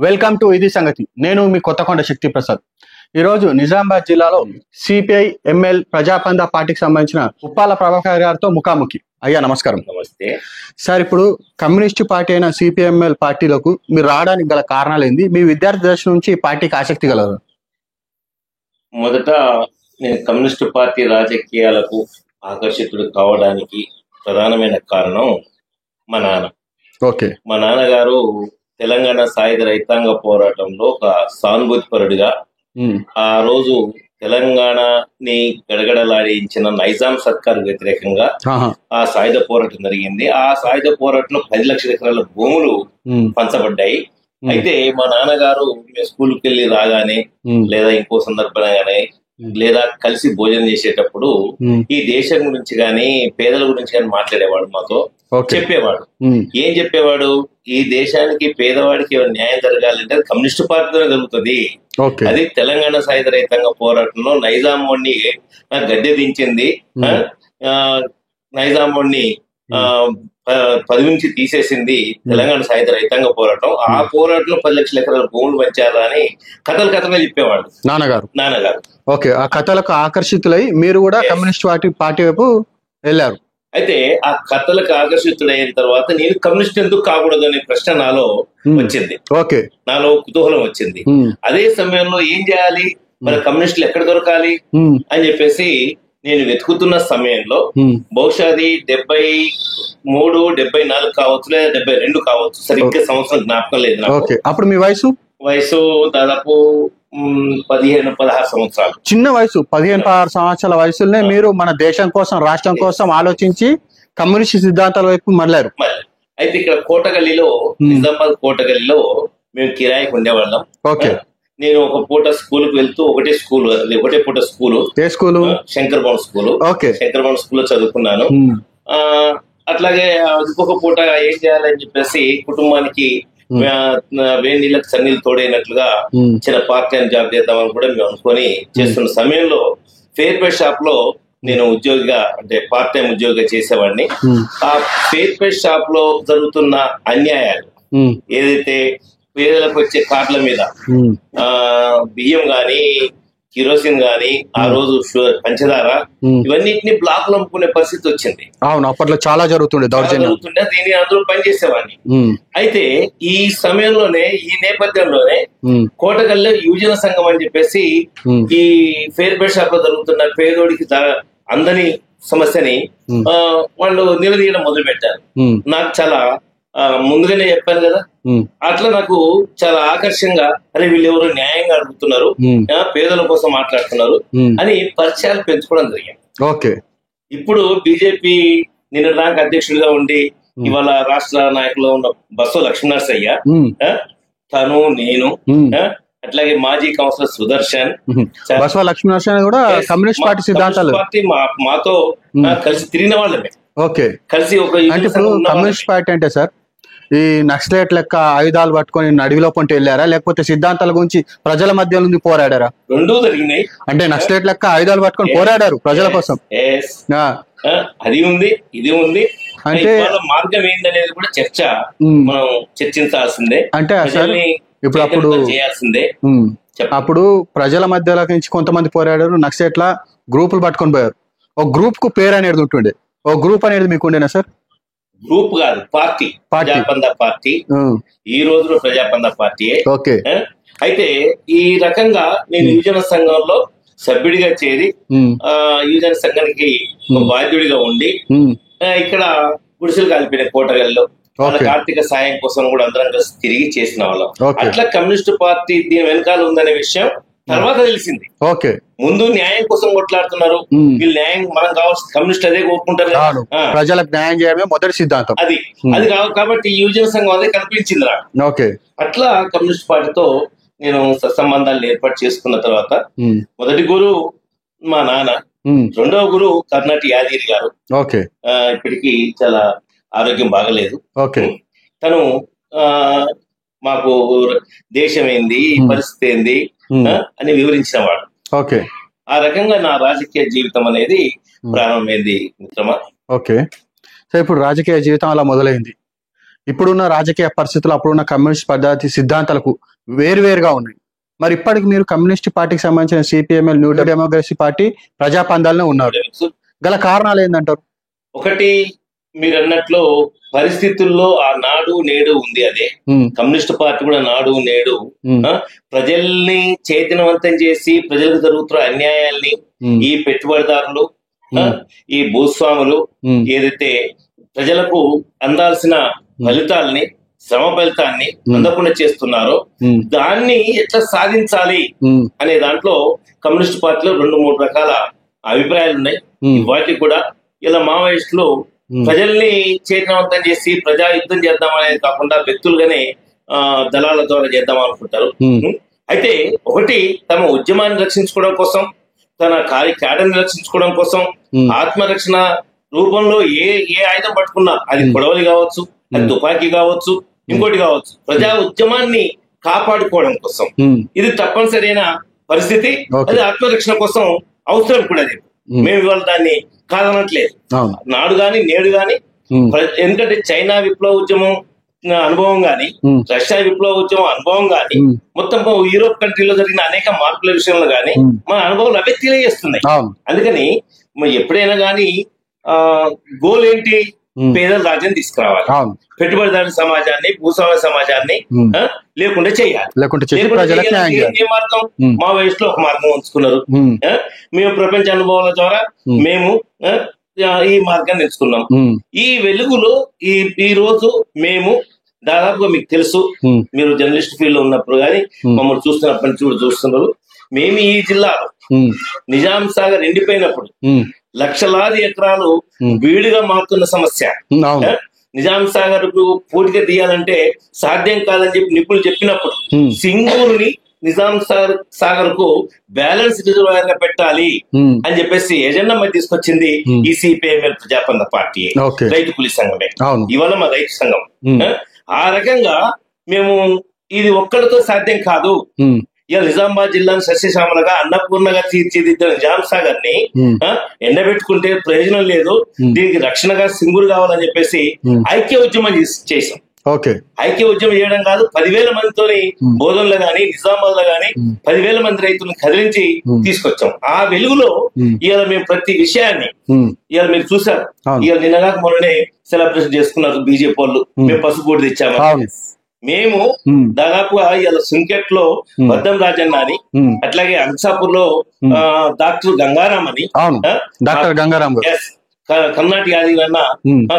Welcome to ఇది సంగతి. నేను మీ కొత్తకొండ శక్తి ప్రసాద్. ఈరోజు నిజామాబాద్ జిల్లాలో సిపిఐ ఎంఎల్ ప్రజాపంద పార్టీకి సంబంధించిన ఉప్పాల ప్రభాకర్ గారితో ముఖాముఖి. అయ్యా నమస్కారం. నమస్తే సార్, ఇప్పుడు కమ్యూనిస్ట్ పార్టీ అయిన సిపిఎంఎల్ పార్టీలకు మీరు రావడానికి గల కారణాలు ఏంది? మీ విద్యార్థి దశ నుంచి ఈ పార్టీకి ఆసక్తి కలరు? మొదట నేను కమ్యూనిస్టు పార్టీ రాజకీయాలకు ఆకర్షితుడు కావడానికి ప్రధానమైన కారణం మా నాన్న. ఓకే. మా నాన్నగారు తెలంగాణ సాయుధ రైతాంగ పోరాటంలో ఒక సానుభూతిపరుడిగా ఆ రోజు తెలంగాణని గడగడలాడించిన నైజాం సర్కార్ వ్యతిరేకంగా ఆ సాయుధ పోరాటం జరిగింది. ఆ సాయుధ పోరాటంలో 10 లక్షల ఎకరాల భూములు పంచబడ్డాయి. అయితే మా నాన్నగారు మేము స్కూల్కి వెళ్ళి రాగానే లేదా ఇంకో సందర్భంగానే లేదా కలిసి భోజనం చేసేటప్పుడు ఈ దేశం గురించి గాని పేదల గురించి గాని మాట్లాడేవాడు, మాతో చెప్పేవాడు. ఏం చెప్పేవాడు? ఈ దేశానికి పేదవాడికి న్యాయం జరగాలంటే కమ్యూనిస్టు పార్టీలోనే జరుగుతుంది. అది తెలంగాణ సాయుధ రైతాంగ పోరాటంలో నైజాం వాడిని గద్దె దించింది, నైజాం వాడిని పదవి నుంచి తీసేసింది తెలంగాణ సాయుధ రైతాంగ పోరాటం. ఆ పోరాటంలో 10 లక్షల ఎకరాల భూములు పంచారా అని కథలుగా చెప్పేవాడు నాన్నగారు. ఓకే. ఆ కథలకు ఆకర్షితులై మీరు కూడా కమ్యూనిస్ట్ పార్టీ వైపు వెళ్ళారు. అయితే ఆ కథలకు ఆకర్షితుడైన తర్వాత నేను కమ్యూనిస్ట్ ఎందుకు కాకూడదు అనే ప్రశ్న నాలో వచ్చింది. ఓకే. నాలో కుతూహలం వచ్చింది. అదే సమయంలో ఏం చేయాలి, మన కమ్యూనిస్టులు ఎక్కడ దొరకాలి అని చెప్పేసి నేను వెతుకుతున్న సమయంలో బహుశా అది 73, 74 కావచ్చు, లేదా 72 కావచ్చు, సరిగ్గా సంవత్సరం జ్ఞాపకం లేదు నాకు. అప్పుడు మీ వయసు దాదాపు 15-16 సంవత్సరాలు. చిన్న వయసు. 15-16 సంవత్సరాల వయసులోనే మీరు మన దేశం కోసం, రాష్ట్రం కోసం ఆలోచించి కమ్యూనిస్ట్ సిద్ధాంతాల వైపు మళ్ళారు. అయితే ఇక్కడ కోటగల్లీలో, నిజామాబాద్ కోటగల్లీలో మేము కిరాయికి ఉండేవాళ్ళం. ఓకే. నేను ఒక పూట స్కూల్ కి వెళ్తూ ఒకటే పూట స్కూలు. ఏ school? Shankar Bhavan school. Okay. Shankar Bhavan స్కూల్లో చదువుకున్నాను. అట్లాగే ఇంకొక పూట ఏం చేయాలని చెప్పేసి కుటుంబానికి వేడి నీళ్ళకి సన్నీళ్ళు తోడైనట్లుగా చిన్న పార్ట్ టైం జాబ్ చేద్దామని కూడా మేము అనుకొని చేస్తున్న సమయంలో ఫేర్ పే షాప్ లో నేను ఉద్యోగిగా, అంటే పార్ట్ టైం ఉద్యోగిగా చేసేవాడిని. ఆ ఫేర్ పే షాప్ లో జరుగుతున్న అన్యాయాలు, ఏదైతే పేదలకు వచ్చే కార్డుల మీద బియ్యం గాని, కిరోసిన్ గాని, ఆ రోజు పంచదార, ఇవన్నిటిని బ్లాక్లు అమ్ముకునే పరిస్థితి వచ్చింది. అవును, అప్పట్లో చాలా జరుగుతుండే. దీన్ని అందులో పనిచేసేవాడిని. అయితే ఈ సమయంలోనే, ఈ నేపథ్యంలోనే కోటగల్లో యువజన సంఘం అని చెప్పేసి ఈ ఫేర్ బెడ్ షాప్ లో జరుగుతున్న పేదోడికి అందని సమస్యని వాళ్ళు నిలదీయడం మొదలు పెట్టారు. నాకు చాలా ముందుగానే చెప్పాను కదా, అట్లా నాకు చాలా ఆకర్షంగా, అరే వీళ్ళు ఎవరు న్యాయంగా అడుగుతున్నారు, పేదల కోసం మాట్లాడుతున్నారు అని పరిచయాలు పెంచుకోవడం జరిగింది. ఓకే. ఇప్పుడు బీజేపీ నిన్నటిదాకా అధ్యక్షుడిగా ఉండి ఇవాళ రాష్ట్ర నాయకులు ఉన్న బస్సు లక్ష్మీనరసయ్య, తను, నేను, అట్లాగే మాజీ కౌన్సిలర్ సుదర్శన్, లక్ష్మీనరసయ్య కూడా కమ్యూనిస్ట్ పార్టీ సిద్ధాంతాలు మాతో కలిసి తిరిగిన వాళ్ళమే. ఓకే. కలిసి ఒక కమ్యూనిస్ట్ పార్టీ అంటే సార్ ఈ నక్సలైట్ లెక్క ఆయుధాలు పట్టుకొని అడవిలో పొంటి వెళ్ళారా, లేకపోతే సిద్ధాంతాల గురించి ప్రజల మధ్య నుండి పోరాడారా? రెండూ జరిగినాయి. అంటే నక్సలైట్ లెక్క ఆయుధాలు పట్టుకొని పోరాడారు ప్రజల కోసం. అది ఉంది, ఇది ఉంది. అంటే మార్గం ఏంటనేది కూడా మనం చర్చించాల్సిందే. అంటే ఇప్పుడు అప్పుడు చేయాల్సిందే. అప్పుడు ప్రజల మధ్యలో నుంచి కొంతమంది పోరాడారు, నక్సలైట్ల గ్రూపులు పట్టుకొని పోయారు. ఒక గ్రూప్ కు పేరు అనేది ఉంటుండే. ఓ గ్రూప్ అనేది మీకు ఉండేనా సార్? గ్రూప్ కాదు, పార్టీ. ప్రజాపంద పార్టీ ఈ రోజులో ప్రజాపంద పార్టీ. ఓకే. అయితే ఈ రకంగా నేను యువజన సంఘంలో సభ్యుడిగా చేరి యువజన సంఘానికి బాధ్యుడిగా ఉండి ఇక్కడ గుడిసెలు కాలిపోయిన కోటగల్లో వాళ్ళకి ఆర్థిక సాయం కోసం కూడా అందరం కలిసి తిరిగి చేసిన వాళ్ళం. అట్లా కమ్యూనిస్ట్ పార్టీ దీని వెనకాల ఉందనే విషయం తర్వాత తెలిసింది. ఓకే. ముందు న్యాయం కోసం కొట్లాడుతున్నారు వీళ్ళు, న్యాయం మనం కావాల్సిన కమ్యూనిస్ట్ అదే కోరుకుంటారు, ప్రజలకు న్యాయం చేయడమే మొదటి సిద్ధాంతం. అది కాబట్టి యువజన సంఘం అదే కనిపించింది నాకు. ఓకే. అట్లా కమ్యూనిస్ట్ పార్టీతో నేను సత్సంబంధాలు ఏర్పాటు చేసుకున్న తర్వాత మొదటి గురువు మా నాన్న, రెండవ గురువు కర్ణాటి యాదగిరి గారు. ఓకే. ఇప్పటికి చాలా ఆరోగ్యం బాగలేదు. ఓకే. తను మాకు దేశం ఏంది, పరిస్థితి ఏంది అని వివరించిన వాడు. ఓకే. ఆ రకంగా నా రాజకీయ జీవితం అనేది ప్రారంభమైంది మిత్రమా. ఓకే. సో ఇప్పుడు రాజకీయ జీవితం అలా మొదలైంది. ఇప్పుడున్న రాజకీయ పరిస్థితులు అప్పుడున్న కమ్యూనిస్ట్ పద్ధతి సిద్ధాంతాలకు వేరువేరుగా ఉన్నాయి. మరి ఇప్పటికి మీరు కమ్యూనిస్ట్ పార్టీకి సంబంధించిన సిపిఎంఎల్ న్యూ డెమోక్రసీ పార్టీ ప్రజాపందాలనే ఉన్నారు. గల కారణాలు ఏంటంటారు? ఒకటి, మీరు అన్నట్లు పరిస్థితుల్లో ఆ నాడు నేడు ఉంది. అదే కమ్యూనిస్ట్ పార్టీ కూడా నాడు నేడు ప్రజల్ని చైతన్యవంతం చేసి ప్రజలకు జరుగుతున్న అన్యాయాల్ని ఈ పెట్టుబడిదారులు, ఈ భూస్వాములు ఏదైతే ప్రజలకు అందాల్సిన ఫలితాలని, శ్రమ ఫలితాన్ని అందకుండా చేస్తున్నారో దాన్ని ఎట్లా సాధించాలి అనే దాంట్లో కమ్యూనిస్ట్ పార్టీలో 2-3 రకాల అభిప్రాయాలు ఉన్నాయి. వాటికి కూడా ఇలా మావోయిస్టులు ప్రజల్ని చైతన్యవంతం చేసి ప్రజా యుద్ధం చేద్దాం అనేది కాకుండా వ్యక్తులుగానే దళాల ద్వారా చేద్దాం అనుకుంటారు. అయితే ఒకటి, తమ ఉద్యమాన్ని రక్షించుకోవడం కోసం, తన క్యాడర్ని రక్షించుకోవడం కోసం ఆత్మరక్షణ రూపంలో ఏ ఆయుధం పట్టుకున్నా, అది కొడవలి కావచ్చు, అది తుపాకీ కావచ్చు, ఇంకోటి కావచ్చు, ప్రజా ఉద్యమాన్ని కాపాడుకోవడం కోసం ఇది తప్పనిసరైన పరిస్థితి. అది ఆత్మరక్షణ కోసం అవసరం కూడా. అది మేము ఇవాళ దాన్ని కాదనట్లేదు. నాడు గాని నేడు గాని, ఎందుకంటే చైనా విప్లవ ఉద్యమం అనుభవం గాని, రష్యా విప్లవ ఉద్యమం అనుభవం గాని, మొత్తం యూరోప్ కంట్రీలో జరిగిన అనేక మార్పుల విషయంలో గాని మన అనుభవాలు అవే తెలియజేస్తున్నాయి. అందుకని ఎప్పుడైనా గాని గోల్ ఏంటి? పేదల రాజ్యాన్ని తీసుకురావాలి, పెట్టుబడిదారు సమాజాన్ని, భూస్వామ్య సమాజాన్ని లేకుండా చేయాలి. ఏ మార్గం? మా వయసులో ఒక మార్గం ఉంచుకున్నారు. మేము ప్రపంచ అనుభవాల ద్వారా మేము ఈ మార్గాన్ని ఎంచుకున్నాం. ఈ వెలుగులో ఈ రోజు మేము దాదాపుగా, మీకు తెలుసు, మీరు జర్నలిస్ట్ ఫీల్డ్ లో ఉన్నప్పుడు కానీ మమ్మల్ని చూస్తున్నప్పటి నుంచి కూడా చూస్తున్నారు, మేము ఈ జిల్లాలో నిజాం సాగర్ ఎండిపోయినప్పుడు లక్షలాది ఎకరాలు వీడిగా మారుతున్న సమస్య, నిజాం సాగర్ కు పూర్తిగా తీయాలంటే సాధ్యం కాదని చెప్పి నిపుణులు చెప్పినప్పుడు సింగూరుని నిజాం సాగర్ కు బ్యాలెన్స్ రిజర్వాయర్ గా పెట్టాలి అని చెప్పేసి ఎజెండా మీద తీసుకొచ్చింది ఈ సిపిఎంఎల్ ప్రజాపంద పార్టీ, రైతు కూలీ సంఘమే, ఇవాళ మా రైతు సంఘం. ఆ రకంగా మేము ఇది ఒక్కడితో సాధ్యం కాదు. ఇలా నిజామాబాద్ జిల్లాను సస్యశ్యామలగా అన్నపూర్ణగా తీర్చిదిద్దిన నిజాం సాగర్ ని ఎండబెట్టుకుంటే ప్రయోజనం లేదు, దీనికి రక్షణగా సింగూరు కావాలని చెప్పేసి ఐక్య ఉద్యమం చేశాం. ఐక్య ఉద్యమం చేయడం కాదు, 10,000 మందితోని బోధనలో గాని నిజామాబాద్ లో గాని 10,000 మంది రైతులను కదిలించి తీసుకొచ్చాం. ఆ వెలుగులో ఇవాళ మేము ప్రతి విషయాన్ని, ఇవాళ మీరు చూసారు, ఇవాళ నిన్నగాక మొన్ననే సెలబ్రేషన్ చేసుకున్నారు బీజేపీ వాళ్ళు, మేము పసుపు బోర్డు తెచ్చాము. మేము దాదాపుగా ఇలా సుంకెట్ లో వర్ధం రాజన్న అని, అట్లాగే అంసాపూర్ లో డాక్టర్ గంగారాం అని, కర్ణాటక యాదవ్ అన్న,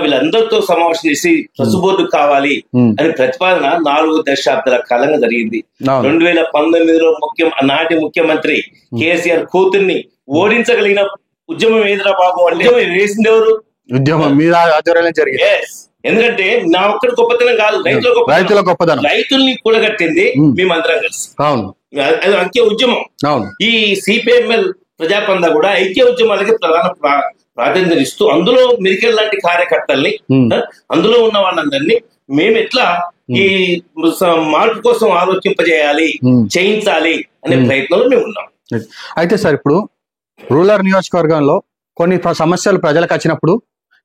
వీళ్ళందరితో సమావేశం చేసి పసుపు బోర్డు కావాలి అని ప్రతిపాదన 4 దశాబ్దాల కాలంగా జరిగింది. 2019లో నాటి ముఖ్యమంత్రి కేసీఆర్ కూతుర్ని ఓడించగలిగిన ఉద్యమం ఏదిరా బాబు అంటే వేసింది ఎవరు? ఉద్యమం మీద ఆధ్వర్యంలో జరిగింది. ఎందుకంటే నా ఒక్కడి గొప్పతనం కాదు, రైతుల గొప్పతనం. రైతుల్ని కూడగట్టింది మేమందరం కలిసి. అది ఐక్య ఉద్యమం. ఈ సిపిఎంఎల్ ప్రజాపంద కూడా ఐక్య ఉద్యమాలకి ప్రధాన ప్రాధాన్యత ఇస్తూ అందులో మిరికెల్ లాంటి కార్యకర్తల్ని, అందులో ఉన్న వాళ్ళందరినీ మేము ఎట్లా ఈ మార్పు కోసం ఆలోచింపజేయాలి, చేయించాలి అనే ప్రయత్నంలో మేము ఉన్నాం. అయితే సార్, ఇప్పుడు రూరల్ నియోజకవర్గంలో కొన్ని సమస్యలు ప్రజలకు వచ్చినప్పుడు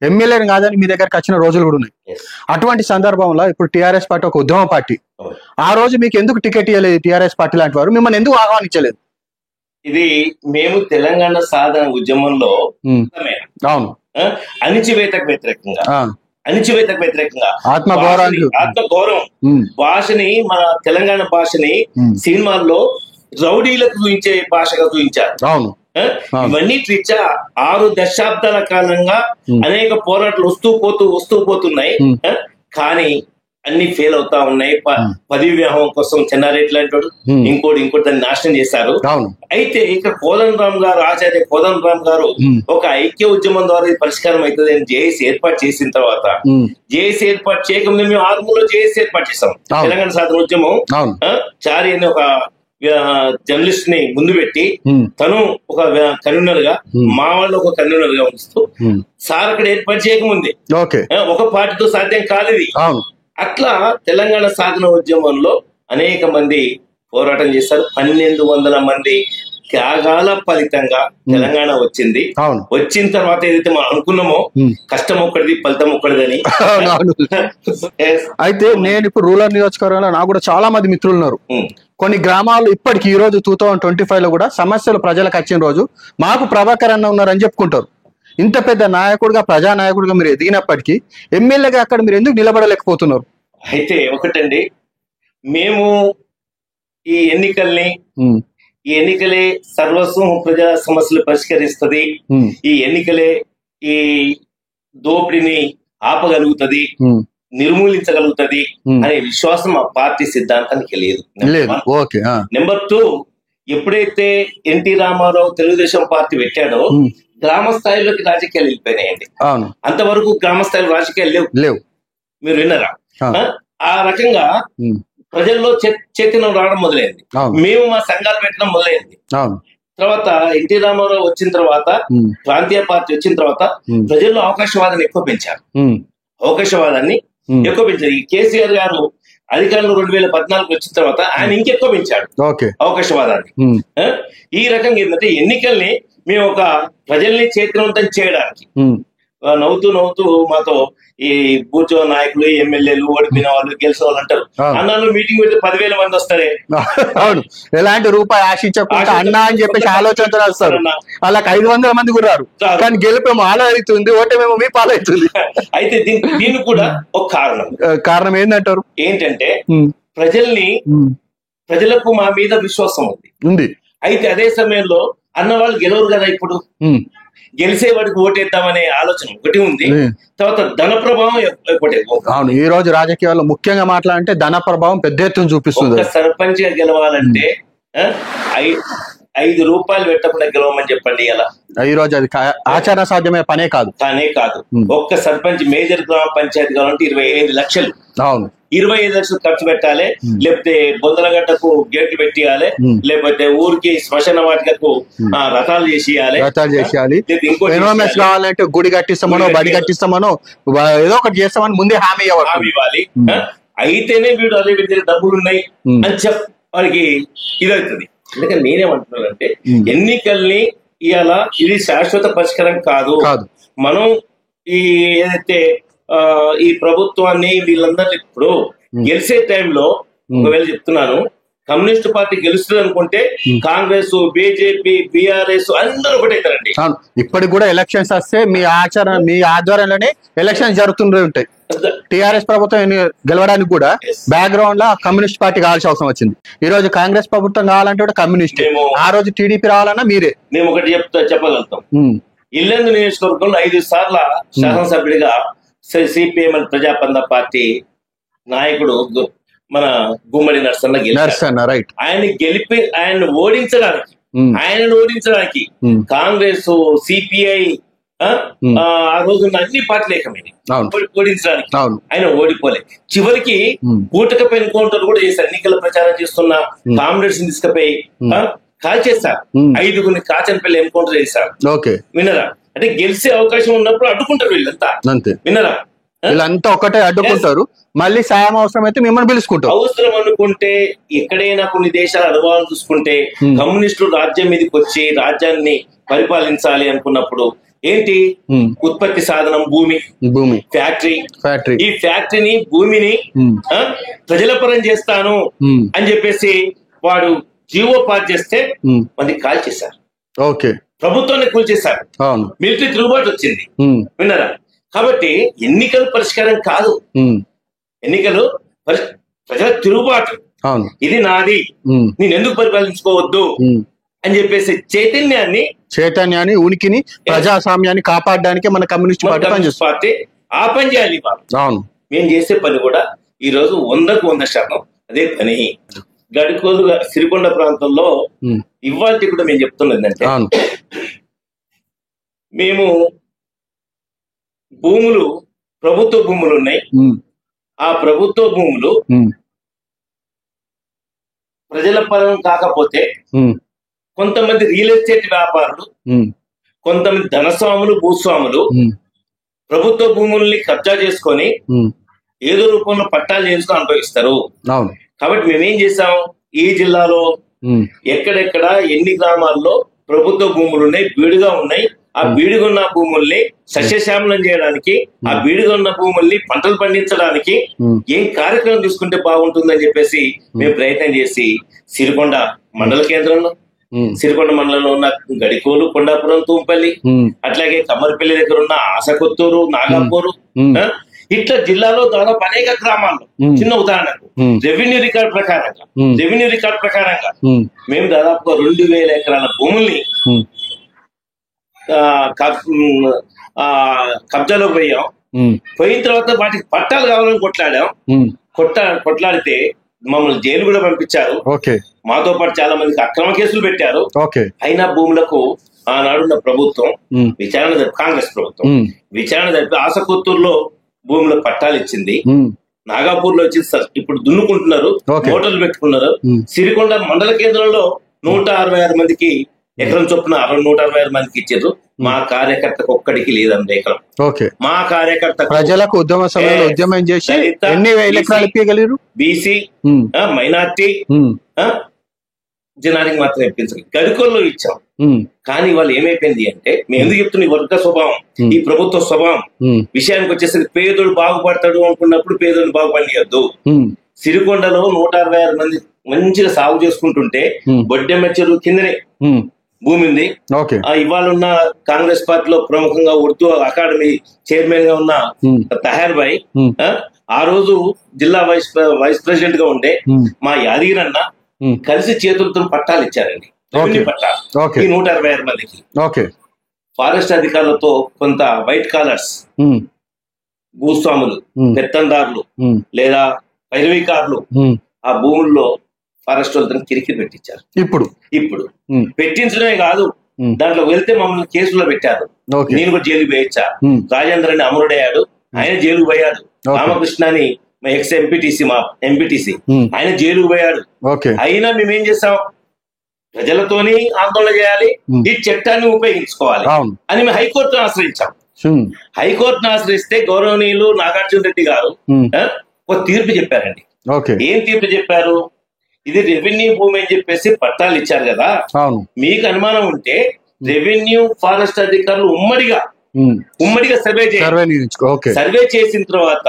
ఎమ్మెల్యేని కాదని మీ దగ్గరకు వచ్చిన రోజులు కూడా ఉన్నాయి. అటువంటి సందర్భంలో ఇప్పుడు టీఆర్ఎస్ పార్టీ ఒక ఉద్యమ పార్టీ, ఆ రోజు మీకు ఎందుకు టికెట్ ఇవ్వలేదు? టీఆర్ఎస్ పార్టీ లాంటి వారు మిమ్మల్ని ఎందుకు ఆహ్వానించలేదు? ఇది మేము తెలంగాణ సాధన ఉద్యమంలో అణిచివేతకు వ్యతిరేకంగా ఆత్మగౌరవం భాషని, మన తెలంగాణ భాషని సినిమాల్లో రౌడీలకు చూపించే భాషగా చూపించారు. ఇవన్నీ రీత్యా 6 దశాబ్దాల కాలంగా అనేక పోరాటాలు వస్తూ పోతున్నాయి. కానీ అన్ని ఫెయిల్ అవుతా ఉన్నాయి. పదవి వివాహం కోసం చెన్నారెడ్డి లాంటి ఇంకోటి దాన్ని నాశనం చేశారు. అయితే ఇక్కడ కోదండరామ్ గారు, ఆచార్య కోదండరామ్ గారు ఒక ఐక్య ఉద్యమం ద్వారా పరిష్కారం అవుతుంది అని జేఏసీ ఏర్పాటు చేసిన తర్వాత, జేఏసీ ఏర్పాటు చేయకముందే మేము 6 జేఏసీ ఏర్పాటు చేశాం. తెలంగాణ సాధన ఉద్యమం చారి అని ఒక జర్నలిస్ట్ ని ముందు పెట్టి, తను ఒక కన్వీనర్ గా, మా వాళ్ళు ఒక కన్వీనర్ గా ఉంచుతూ, సార్ అక్కడ ఏర్పాటు చేయకముందే ఒక పార్టీతో సాధ్యం కాలేదు. అట్లా తెలంగాణ సాధన ఉద్యమంలో అనేక మంది పోరాటం చేశారు. 1,200 మంది త్యాగాల ఫలితంగా తెలంగాణ వచ్చింది. అవును. వచ్చిన తర్వాత ఏదైతే మనం అనుకున్నామో కష్టం ఒక్కడిది ఫలితం ఒక్కడిదని. అయితే నేను ఇప్పుడు రూరల్ నియోజకవర్గంలో నాకు కూడా చాలా మంది మిత్రులు ఉన్నారు. కొన్ని గ్రామాలు ఇప్పటికి ఈ రోజు 2025 లో కూడా సమస్యలు ప్రజలకు వచ్చిన రోజు మాకు ప్రభాకర్ అన్న ఉన్నారని చెప్పుకుంటారు. ఇంత పెద్ద నాయకుడిగా ప్రజానాయకుడిగా మీరు ఎదిగినప్పటికీ ఎమ్మెల్యేగా అక్కడ మీరు ఎందుకు నిలబడలేకపోతున్నారు? అయితే ఒకటండి, మేము ఈ ఎన్నికలే సర్వస్వం ప్రజా సమస్యలు పరిష్కరిస్తుంది, ఈ ఎన్నికలే ఈ దోపిడిని ఆపగలుగుతుంది, నిర్మూలించగలుగుతుంది అనే విశ్వాసం ఆ పార్టీ సిద్ధాంతానికి లేదు. నెంబర్ 2, ఎప్పుడైతే ఎన్టీ రామారావు తెలుగుదేశం పార్టీ పెట్టాడో గ్రామ స్థాయిలోకి రాజకీయాలు వెళ్ళిపోయినాయండి. అంతవరకు గ్రామ స్థాయిలో రాజకీయాలు లేవు. మీరు విన్నారా? ఆ రకంగా ప్రజల్లో చైతన్యం రావడం మొదలైంది. మేము మా సంఘాలు పెట్టడం మొదలైంది. తర్వాత ఎన్టీ రామారావు వచ్చిన తర్వాత, ప్రాంతీయ పార్టీ వచ్చిన తర్వాత ప్రజల్లో అవకాశవాదాన్ని ఎక్కువ పెంచారు. ఈ కేసీఆర్ గారు అధికారంలో 2014 వచ్చిన తర్వాత ఆయన ఇంకెక్కువ పెంచాడు అవకాశవాదాన్ని. ఈ రకంగా ఏంటంటే ఎన్నికల్ని మేము ఒక ప్రజల్ని చైతన్యవంతం చేయడానికి నవ్వుతూ మాతో ఈ బూచో నాయకులు, ఎమ్మెల్యేలు, ఓడిపోయిన వాళ్ళు, గెలిచిన వాళ్ళు అంటారు. అన్నాను మీటింగ్ పెడితే 10,000 మంది వస్తారే. అవును, ఎలాంటి రూపాయి ఆశించకుండా అన్నా అని చెప్పేసి ఆలోచనతో వస్తారు. అలాగ 500 మంది కూడా రారు, కానీ గెలిపేమో ఆలో అవుతుంది, ఓటమేమో మీ పాలవుతుంది. అయితే దీనికి కూడా ఒక కారణం ఏంటంటే ప్రజలకు మా మీద విశ్వాసం ఉంది. అయితే అదే సమయంలో అన్నవాళ్ళు గెలవరు కదా. ఇప్పుడు గెలిచేవాడికి ఓటేద్దామనే ఆలోచన ఒకటి ఉంది. తర్వాత ధన ప్రభావం ఒకటి. అవును, ఈ రోజు రాజకీయాల్లో ముఖ్యంగా మాట్లాడంటే ధన ప్రభావం పెద్ద ఎత్తున చూపిస్తుంది. సర్పంచ్ గా గెలవాలంటే 5 రూపాయలు పెట్టకుండా గెలవమని చెప్పండి. ఇలా ఈ రోజు అది ఆచరణ సాధ్యమే పనే కాదు. ఒక్క సర్పంచ్ మేజర్ గ్రామ పంచాయతీ కావాలంటే 25 లక్షలు. అవును, 25 లక్షలు ఖర్చు పెట్టాలి. లేకపోతే బొందలగడ్డకు గేట్లు పెట్టియాలి, లేకపోతే ఊరికి శ్మశాన వాటికకు రథాలు చేసేయాలి. కావాలంటే గుడి కట్టిస్తామనో, బడి కట్టిస్తామనో, ఏదో ఒకటి చేస్తామని ముందే హామీ ఇవ్వాలి. అయితేనే వీడు అదే విధంగా డబ్బులు ఉన్నాయి అని వాడికి ఇదవుతుంది. అందుకని నేనేమంటున్నానంటే ఎన్నికల్ని ఇవాళ ఇది శాశ్వత పరిష్కారం కాదు. మనం ఏదైతే ఈ ప్రభుత్వాన్ని వీళ్ళందరినీ ఇప్పుడు గెలిచే టైంలో ఒకవేళ చెప్తున్నాను, కమ్యూనిస్ట్ పార్టీ గెలుస్తుంది అనుకుంటే కాంగ్రెస్, బీజేపీ, బీఆర్ఎస్ అందరూ ఒకటైతారండి. ఇప్పటికి కూడా ఎలక్షన్స్ వస్తే మీ ఆధ్వర్యంలోనే ఎలక్షన్స్ జరుగుతుండే ఉంటాయి. టిఆర్ఎస్ ప్రభుత్వం గెలవడానికి కూడా బ్యాక్గ్రౌండ్ లో కమ్యూనిస్ట్ పార్టీ కావాల్సిన అవసరం వచ్చింది. ఈ రోజు కాంగ్రెస్ ప్రభుత్వం కావాలంటే కూడా కమ్యూనిస్ట్, ఆ రోజు టీడీపీ రావాలన్నా మీరే. మేము ఒకటి చెప్పగలుగుతాం. ఇల్లందు నియోజకవర్గంలో 5 సార్ల శాసనసభ్యుడిగా సిపిఎం ప్రజాపంద పార్టీ నాయకుడు మన గుమ్మడి నరసన్న రైట్. ఆయన ఓడించడానికి కాంగ్రెస్, సిపిఐ ఆ రోజు అన్ని పార్టీలు ఏకమైనవి ఓడించడానికి. ఆయన ఓడిపోలే. చివరికి కూటకపై ఎన్కౌంటర్ కూడా చేశారు. ఎన్నికల ప్రచారం చేస్తున్న కామ్రేడ్స్ తీసుకుపోయి కాల్ చేశారు. 5గురిని కాచనపల్లి ఎన్కౌంటర్ చేశారు. వినరా? అంటే గెలిచే అవకాశం ఉన్నప్పుడు అడ్డుకుంటారు వీళ్ళంతా. వినరా? వీళ్ళంతా ఒకటే అడ్డుకుంటారు. మళ్ళీ సాయం అవసరం అయితే మిమ్మల్ని పిలుచుకుంటారు. అవసరం అనుకుంటే ఎక్కడైనా కొన్ని దేశాల అనుభవాలు చూసుకుంటే కమ్యూనిస్టులు రాజ్యం మీదకి వచ్చి రాజ్యాన్ని పరిపాలించాలి అనుకున్నప్పుడు ఏంటి ఉత్పత్తి సాధనం భూమి, ఫ్యాక్టరీ. ఈ ఫ్యాక్టరీని, భూమిని ప్రజల పరం చేస్తాను అని చెప్పేసి వాడు జీవో పాస్ చేస్తే మంది కాల్ చేశారు. ప్రభుత్వాన్ని కూల్చేశారు. మిలిటరీ తిరుగుబాటు వచ్చింది. విన్నారా? కాబట్టి ఎన్నికలు పరిష్కారం కాదు. ఎన్నికలు ప్రజల తిరుగుబాటు. ఇది నాది, నేను ఎందుకు పరిపాలించుకోవద్దు అని చెప్పేసి చైతన్యాన్ని ఉనికిని, ప్రజాస్వామ్యాన్ని కాపాడడానికి మన కమ్యూనిస్ట్ పార్టీ ఆ పని చేయాలి. అవును, మేము చేసే పని కూడా ఈ రోజు 100కు 100% అదే పని. గడికోలుగా సిరికొండ ప్రాంతంలో ఇవాళ కూడా మేము చెప్తున్నది అంటే మేము భూములు, ప్రభుత్వ భూములు ఉన్నాయి. ఆ ప్రభుత్వ భూములు ప్రజల పరం కాకపోతే కొంతమంది రియల్ ఎస్టేట్ వ్యాపారులు, కొంతమంది ధనస్వాములు, భూస్వాములు ప్రభుత్వ భూముల్ని కబ్జా చేసుకొని ఏదో రూపంలో పట్టాలు చేసుకొని అనుభవిస్తారు. కాబట్టి మేమేం చేసాం, ఈ జిల్లాలో ఎక్కడెక్కడ ఎన్ని గ్రామాల్లో ప్రభుత్వ భూములు ఉన్నాయి, బీడుగా ఉన్నాయి. ఆ బీడుగా ఉన్న భూముల్ని సస్యశ్యామలం చేయడానికి, ఆ బీడుగా ఉన్న భూముల్ని పంటలు పండించడానికి ఏం కార్యక్రమం తీసుకుంటే బాగుంటుందని చెప్పేసి మేము ప్రయత్నం చేసి సిరికొండ మండల కేంద్రంలో, సిరికొండ మండలంలో ఉన్న గడికోలు, కొండాపురం, తూంపల్లి, అట్లాగే కమ్మరిపల్లి దగ్గర ఉన్న ఆసకొత్తూరు, నాగాపూరు, ఇట్లా జిల్లాలో దాదాపు అనేక గ్రామాల్లో, చిన్న ఉదాహరణకు రెవెన్యూ రికార్డ్ ప్రకారంగా మేము దాదాపుగా 2000 ఎకరాల భూముల్ని కబ్జాలోకి పోయాం. పోయిన తర్వాత వాటికి పట్టాలు కావాలని కొట్లాడితే మమ్మల్ని జైలు కూడా పంపించారు. మాతో పాటు చాలా మందికి అక్రమ కేసులు పెట్టారు. అయినా భూములకు ఆనాడున్న ప్రభుత్వం విచారణ జరిపి, కాంగ్రెస్ ప్రభుత్వం విచారణ జరిపి ఆసకొత్తూరులో భూములకు పట్టాలు ఇచ్చింది. నాగాపూర్ లో వచ్చి ఇప్పుడు దున్నుకుంటున్నారు, మోటార్లు పెట్టుకున్నారు. సిరికొండ మండల కేంద్రంలో 166 మందికి ఎకరం చొప్పున 166 మందికి ఇచ్చారు. మా కార్యకర్తకు ఒక్కడికి లేదండి ఎకరం. మా కార్యకర్త ప్రజలకు ఉద్యమ సమయంలో ఉద్యమం చేసి ఎన్ని వేల ఎకరాలు ఇప్పగలిగారు. బీసీ, మైనార్టీ, జనానికి మాత్రం ఇప్పించాలి. గడికోల్లో ఇచ్చాం. కానీ వాళ్ళు ఏమైపోయింది అంటే, మేము ఎందుకు చెప్తున్నా, ఈ వర్గ స్వభావం, ఈ ప్రభుత్వ స్వభావం విషయానికి వచ్చేసరికి పేదోడు బాగుపడతాడు అనుకున్నప్పుడు పేదోడు బాగుపడియద్దు. సిరికొండలో 166 మంది మంచిగా సాగు చేసుకుంటుంటే బొడ్డెమ్మ చెరువు కిందనే భూమి ఉంది. ఇవాళ ఉన్న కాంగ్రెస్ పార్టీలో ప్రముఖంగా ఉర్దూ అకాడమీ చైర్మన్ గా ఉన్న తహార్ భాయ్ ఆ రోజు జిల్లా వైస్ ప్రెసిడెంట్ గా ఉండే మా యాదగిరి అన్న కలిసి చేతులతో పట్టాలు ఇచ్చారండి. పట్టాలు ఈ 166 మందికి. ఫారెస్ట్ అధికారులతో కొంత వైట్ కాలర్స్ భూస్వాములు, పెత్తందారులు లేదా పైరవీకారులు ఆ భూముల్లో ఫారెస్ట్ వాళ్ళతో కిరికిరి పెట్టించారు. ఇప్పుడు పెట్టించడమే కాదు, దాంట్లో వెళ్తే మమ్మల్ని కేసులో పెట్టారు. నేను కూడా జైలుకి పోయొచ్చా. రాజేంద్ర అని అమరుడయ్యాడు, ఆయన జైలుకు పోయాడు. రామకృష్ణ అని ఎక్స్ ఎంపీటీసీ, మా ఎంపీటీసీ, ఆయన జైలుకు పోయాడు. అయినా మేమేం చేసాం, ప్రజలతోని ఆందోళన చేయాలి, ఈ చట్టాన్ని ఉపయోగించుకోవాలి అని మేము హైకోర్టును ఆశ్రయించాం. హైకోర్టును ఆశ్రయిస్తే గౌరవనీయులు నాగార్జున రెడ్డి గారు ఒక తీర్పు చెప్పారండి. ఏం తీర్పు చెప్పారు, ఇది రెవెన్యూ భూమి అని చెప్పేసి పట్టాలు ఇచ్చారు కదా, మీకు అనుమానం ఉంటే రెవెన్యూ ఫారెస్ట్ అధికారులు ఉమ్మడిగా సర్వే చేసిన తర్వాత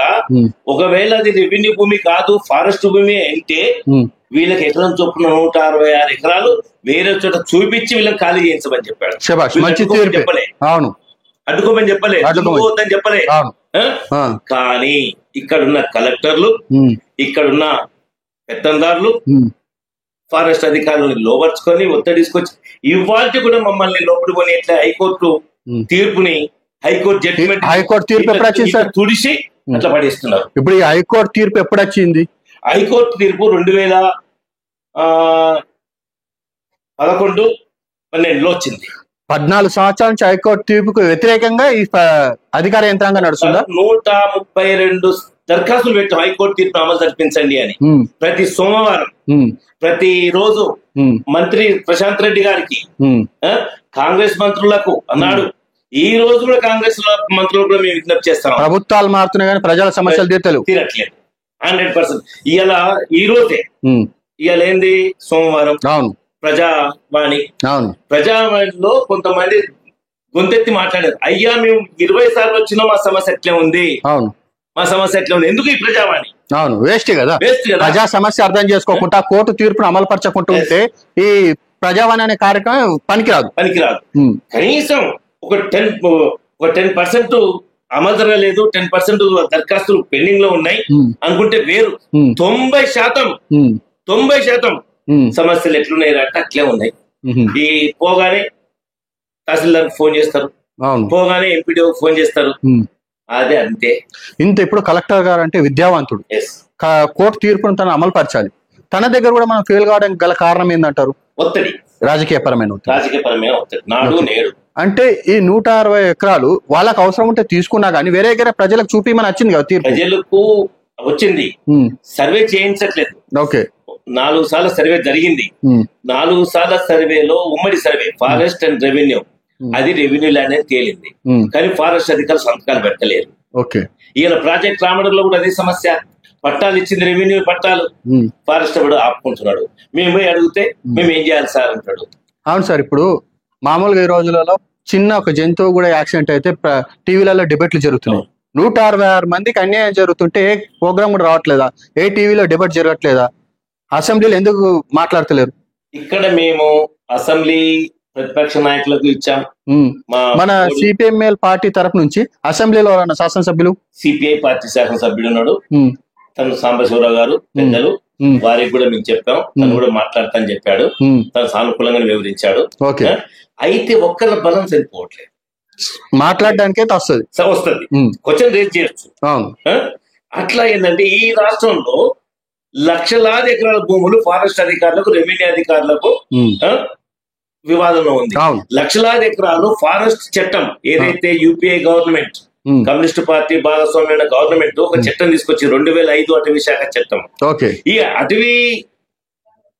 ఒకవేళ అది రెవెన్యూ భూమి కాదు, ఫారెస్ట్ భూమి అంటే వీళ్ళకి ఎకరం చొప్పున 166 ఎకరాలు వేరే చోట చూపించి వీళ్ళకి ఖాళీ చేయించమని చెప్పాడు. చెప్పలే, అడ్డుకోమని చెప్పలే, అడ్డుకోవద్దని చెప్పలే. కానీ ఇక్కడున్న కలెక్టర్లు, ఇక్కడున్న పెత్తందారులు ఫారెస్ట్ అధికారులను లోపరుచుకొని ఒత్తిడి తీసుకొచ్చి ఇవాళ కూడా మమ్మల్ని లోపడుకొని ఇట్లా హైకోర్టు తీర్పుని, హైకోర్టు జడ్జిమెంట్, హైకోర్టు తీర్పు ఎప్పుడు వచ్చింది సార్, తుడిసి అట్లా పడేస్తున్నారు. ఇప్పుడు ఈ హైకోర్టు తీర్పు ఎప్పుడు వచ్చింది? హైకోర్టు తీర్పు 2011-12 వచ్చింది. 14 సంవత్సరాల నుంచి హైకోర్టు తీర్పుకు వ్యతిరేకంగా ఈ అధికార యంత్రాంగం నడుస్తుందా? 132 దరఖాస్తులు పెట్టాం హైకోర్టు తీర్పు అమలు జరిపించండి అని. ప్రతి సోమవారం, ప్రతి రోజు మంత్రి ప్రశాంత్ రెడ్డి గారికి, కాంగ్రెస్ మంత్రులకు అన్నాడు. ఈ రోజు కూడా కాంగ్రెస్ మంత్రులు కూడా మేము విజ్ఞప్తి చేస్తాం. ప్రభుత్వాలు మారుతున్నాయి కానీ ప్రజల సమస్యలు తీరట్లేదు 100%. ఈ రోజే ఇవాళ ఏంది, సోమవారం. ప్రజావాణి, ప్రజావాణిలో కొంతమంది గొంతెత్తి మాట్లాడారు. అయ్యా మేము 20 సార్లు వచ్చినా మా సమస్య ఎట్లే ఉంది, మా సమస్య ఎట్లా ఉంది. ఎందుకు ఈ ప్రజావాణి? వేస్ట్ కదా. ప్రజా సమస్య అర్థం చేసుకోకుండా కోర్టు తీర్పును అమలు పరచకుండా ఉంటే ఈ ప్రజావాణి అనే కార్యక్రమం పనికిరాదు. కనీసం ఒక 10% అమలు జరగలేదు, 10% దరఖాస్తులు పెండింగ్ లో ఉన్నాయి అనుకుంటే వేరు. 90% సమస్యలు ఎట్లున్నాయి అంటే అట్లే ఉన్నాయి. ఈ పోగానే తహసీల్దార్ ఫోన్ చేస్తారు, పోగానే ఎంపీడీఓ ఫోన్ చేస్తారు. అదే అంతే. ఇప్పుడు కలెక్టర్ గారు అంటే విద్యావంతుడు, కోర్టు తీర్పును తను అమలు పరచాలి. తన దగ్గర కూడా మనం ఫెయిల్ కావడానికి గల కారణం ఏంటంటారు? ఒత్తిడి, రాజకీయపరమైన ఒత్తిడి. నాడు నేడు అంటే ఈ 160 ఎకరాలు వాళ్ళకి అవసరం ఉంటే తీసుకున్నా గానీ వేరే దగ్గర ప్రజలకు చూపిమని వచ్చింది కదా తీర్పు. ప్రజలకు వచ్చింది, సర్వే చేయించట్లేదు. 4 సార్లు సర్వే జరిగింది. 4 సార్ల సర్వేలో ఉమ్మడి సర్వే ఫారెస్ట్ అండ్ రెవెన్యూ, అది రెవెన్యూ ల్యాండ్ అని తేలింది. కానీ ఫారెస్ట్ అధికారులు సంతకాలు పెట్టలేరు. ఇలా ప్రాజెక్ట్ రామడంలో కూడా అదే సమస్య. పట్టాలు ఇచ్చింది రెవెన్యూ పట్టాలు, ఫారెస్ట్ వాడు ఆపుకుంటున్నాడు. మేము పోయి అడిగితే మేము ఏం చేయాలి సార్ అంటాడు. అవును సార్, ఇప్పుడు మామూలుగా ఈ రోజులలో చిన్న ఒక జంతువు కూడా యాక్సిడెంట్ అయితే టీవీలలో డిబేట్లు జరుగుతున్నాయి. 166 మందికి అన్యాయం జరుగుతుంటే ఏ ప్రోగ్రామ్ కూడా రావట్లేదా? ఏ టీవీలో డిబేట్ జరగట్లేదా? అసెంబ్లీలో ఎందుకు మాట్లాడతలేరు? ఇక్కడ మేము అసెంబ్లీ ప్రతిపక్ష నాయకులకు ఇచ్చాం. మన సిపిఎంఎల్ పార్టీ తరఫు నుంచి అసెంబ్లీలో శాసనసభ్యులు, సిపిఐ పార్టీ శాసనసభ్యుడు ఉన్నాడు, తను సాంబశివరావు గారు పెద్దలు, వారికి కూడా మేము చెప్పాం. తను కూడా మాట్లాడతానని చెప్పాడు. తను సానుకూలంగా వివరించాడు. అయితే ఒక్కళ్ళ బలం సరిపోవట్లేదు, మాట్లాడడానికే వస్తుంది, క్వశ్చన్ రేజ్ చేయొచ్చు. అట్లా ఏంటంటే ఈ రాష్ట్రంలో లక్షలాది ఎకరాల భూములు ఫారెస్ట్ అధికారులకు, రెవెన్యూ అధికారులకు వివాదంలో ఉంది. లక్షలాది ఎకరాలు ఫారెస్ట్ చట్టం ఏదైతే యూపీఏ గవర్నమెంట్, కమ్యూనిస్ట్ పార్టీ భాగస్వామ్య గవర్నమెంట్ ఒక చట్టం తీసుకొచ్చి 2005 అటవీ శాఖ చట్టం. ఈ అటవీ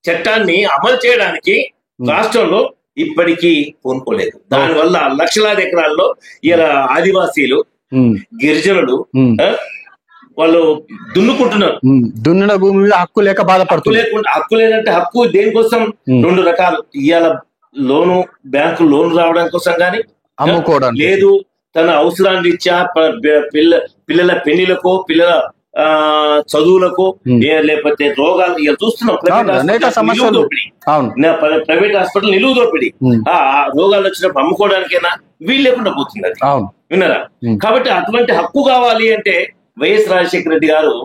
చట్టాన్ని అమలు చేయడానికి రాష్ట్రంలో ఇప్పటికీ పూనుకోలేదు. దానివల్ల లక్షలాది ఎకరాల్లో ఇలా ఆదివాసీలు, గిరిజనులు వాళ్ళు దున్నుకుంటున్నారు. దున్నిన భూమి మీద హక్కు లేక బాధపడుతుంది. హక్కు లేదంటే హక్కు దేనికోసం? 2 రకాలు. ఇవాళ లోను, బ్యాంకు లోన్ రావడం కోసం కానీ, అమ్ముకోవడం లేదు తన అవసరాన్ని రీత్యా పిల్లల పెళ్లిలకు, పిల్లల చదువులకు, లేకపోతే రోగాలు ఇక చూస్తున్నాం. ప్రైవేట్ హాస్పిటల్ నిలువు దోపిడి. ఆ రోగాలు వచ్చినప్పుడు అమ్ముకోవడానికైనా వీలు లేకుండా పోతుంది అది. విన్నారా? కాబట్టి అటువంటి హక్కు కావాలి అంటే వైఎస్ రాజశేఖర రెడ్డి గారు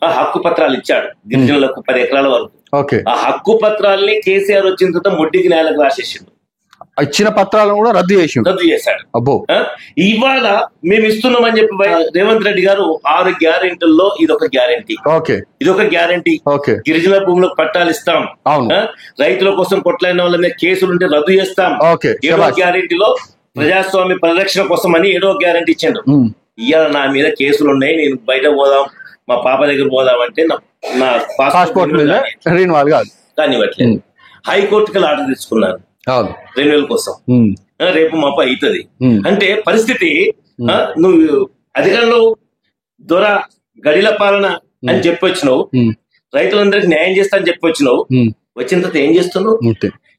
ఆ హక్కు పత్రాలు ఇచ్చాడు గిరిజనులకు 10 ఎకరాల వరకు. ఆ హక్కు పత్రాలని కేసీఆర్ వచ్చిన తర్వాత మొడ్డికి నేలకు రాసేసిండు. ఇచ్చిన పత్రాలను కూడా రద్దు చేశాడు. అబ్బో, ఇవాళ మేము ఇస్తున్నామని చెప్పి రేవంత్ రెడ్డి గారు 6 గ్యారెంటీల్లో ఇదొక గ్యారెంటీ. ఇదొక గ్యారెంటీ. గిరిజన భూములకు పట్టాలు ఇస్తాం, రైతుల కోసం కొట్లాడిన వాళ్ళ మీద కేసులుంటే రద్దు చేస్తాం. 7వ గ్యారెంటీలో ప్రజాస్వామ్య పరిరక్షణ కోసం అని 7వ గ్యారెంటీ ఇచ్చాడు. ఇవాళ నా మీద కేసులు ఉన్నాయి, నేను బయట పోదాం, మా పాప దగ్గర పోదాం అంటే నా పాస్పోర్ట్ కానివ్వట్లేదు. హైకోర్టుకి ఆర్డర్ తెచ్చుకున్నారు రెన్యువల్ కోసం. రేపు మాప అవుతుంది అంటే పరిస్థితి. నువ్వు అధికారంలో దొర గడిల పాలన అని చెప్పొచ్చినావు, రైతులందరికీ న్యాయం చేస్తా అని చెప్పొచ్చినావు, వచ్చిన తర్వాత ఏం చేస్తున్నావు?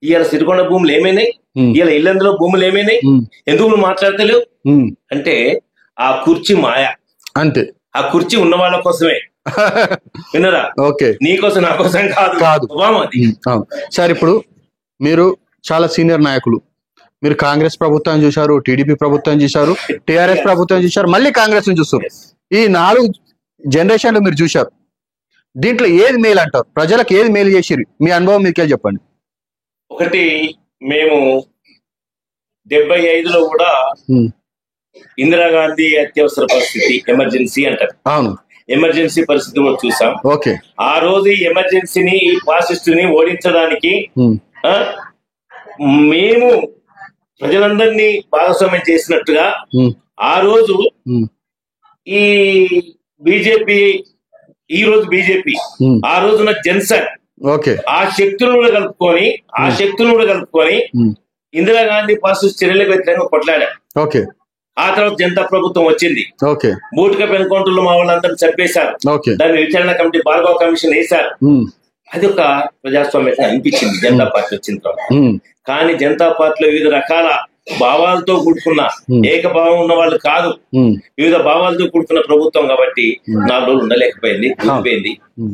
ఇవాళ సిరికొండ భూములు ఏమైనాయి? ఇవాళ ఇల్లందులో భూములు ఏమైనాయి? ఎందుకు నువ్వు మాట్లాడతలేవు అంటే ఆ కుర్చీ మాయ అంతే. ఆ కుర్చీ ఉన్న వాళ్ళ కోసమే, విన్నరా? నీకోసం నా కోసం కాదు. సార్, ఇప్పుడు మీరు చాలా సీనియర్ నాయకులు, మీరు కాంగ్రెస్ ప్రభుత్వం చూశారు, టీడీపీ ప్రభుత్వం చూశారు, టీఆర్ఎస్ ప్రభుత్వం చూశారు, మళ్ళీ కాంగ్రెస్ ని చూస్తారు. ఈ 4 జనరేషన్లు మీరు చూశారు. దీంట్లో ఏది మేలు అంటారు? ప్రజలకు ఏది మేలు చేసిరు? మీ అనుభవం మీకే చెప్పండి. ఒకటి, మేము 75లో కూడా ఇందిరాగాంధీ అత్యవసర పరిస్థితి, ఎమర్జెన్సీ అంటారు. అవును, ఎమర్జెన్సీ పరిస్థితి కూడా చూసాం. ఆ రోజు ఈ ఎమర్జెన్సీని, ఈ ఫాసిస్టుని ఓడించడానికి మేము ప్రజలందరినీ భాగస్వామ్యం చేసినట్టుగా ఆ రోజు ఈ బీజేపీ, ఈ రోజు బీజేపీ, ఆ రోజున జనసంఘ్ ఆ శక్తులను కూడా కలుపుకొని ఇందిరాగాంధీ ఫాసిస్ట్ చర్యలకు వ్యతిరేకంగా కొట్లాడారు. ఆ తర్వాత జనతా ప్రభుత్వం వచ్చింది. బూట్కప్ ఎన్కౌంటర్లు మా వాళ్ళందరూ చంపేశారు. దాన్ని విచారణ కమిటీ, భార్గవ కమిషన్ వేశారు. అది ఒక ప్రజాస్వామ్యంగా అనిపించింది జనతా పార్టీ వచ్చిన తర్వాత. కానీ జనతా పార్టీలో వివిధ రకాల భావాలతో కూడుకున్న, ఏకభావం ఉన్న వాళ్ళు కాదు, వివిధ భావాలతో కూడుకున్న ప్రభుత్వం కాబట్టి 4 రోజులు ఉండలేకపోయింది,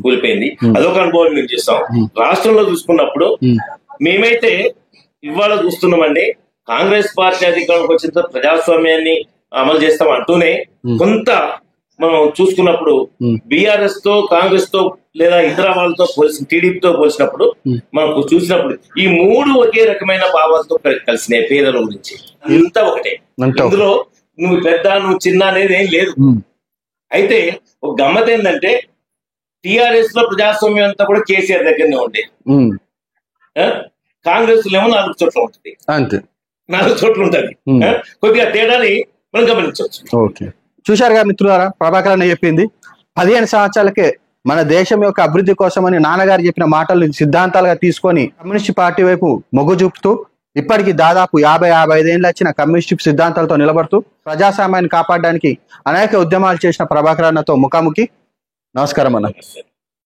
కూలిపోయింది. అదొక అనుభవం మేము చేస్తాం. రాష్ట్రంలో చూసుకున్నప్పుడు మేమైతే ఇవాళ చూస్తున్నామండి, కాంగ్రెస్ పార్టీ అధికారంలోకి వచ్చిన తర్వాత ప్రజాస్వామ్యాన్ని అమలు చేస్తాం అంటూనే కొంత మనం చూసుకున్నప్పుడు బీఆర్ఎస్ తో, కాంగ్రెస్ తో, లేదా ఇతర వాళ్ళతో పోల్చి, టీడీపీతో పోల్చినప్పుడు మనకు చూసినప్పుడు ఈ 3 ఒకే రకమైన భావాలతో కలిసినాయి. పేదల గురించి అంతా ఒకటే. ఇందులో నువ్వు పెద్ద, నువ్వు చిన్న అనేది ఏం లేదు. అయితే ఒక గమ్మత్ ఏంటంటే టిఆర్ఎస్ లో ప్రజాస్వామ్యం అంతా కూడా కేసీఆర్ దగ్గరనే ఉండేది. కాంగ్రెస్ లో ఏమో 4 చోట్ల ఉంటుంది, 4 చోట్ల ఉంటుంది. కొద్దిగా తేడాని మనం గమనించవచ్చు. చూశారుగా మిత్రులారా, ప్రభాకర్ అన్న చెప్పింది 15 సంవత్సరాలకే మన దేశం యొక్క అభివృద్ధి కోసమని నాన్నగారు చెప్పిన మాటలు సిద్ధాంతాలుగా తీసుకొని కమ్యూనిస్ట్ పార్టీ వైపు మొగ్గు చూపుతూ ఇప్పటికీ దాదాపు 50-55 ఏళ్ళు వచ్చిన కమ్యూనిస్ట్ సిద్ధాంతాలతో నిలబడుతూ ప్రజాస్వామ్యాన్ని కాపాడడానికి అనేక ఉద్యమాలు చేసిన ప్రభాకర్ అన్నతో ముఖాముఖి. నమస్కారం అన్న. నమస్తే.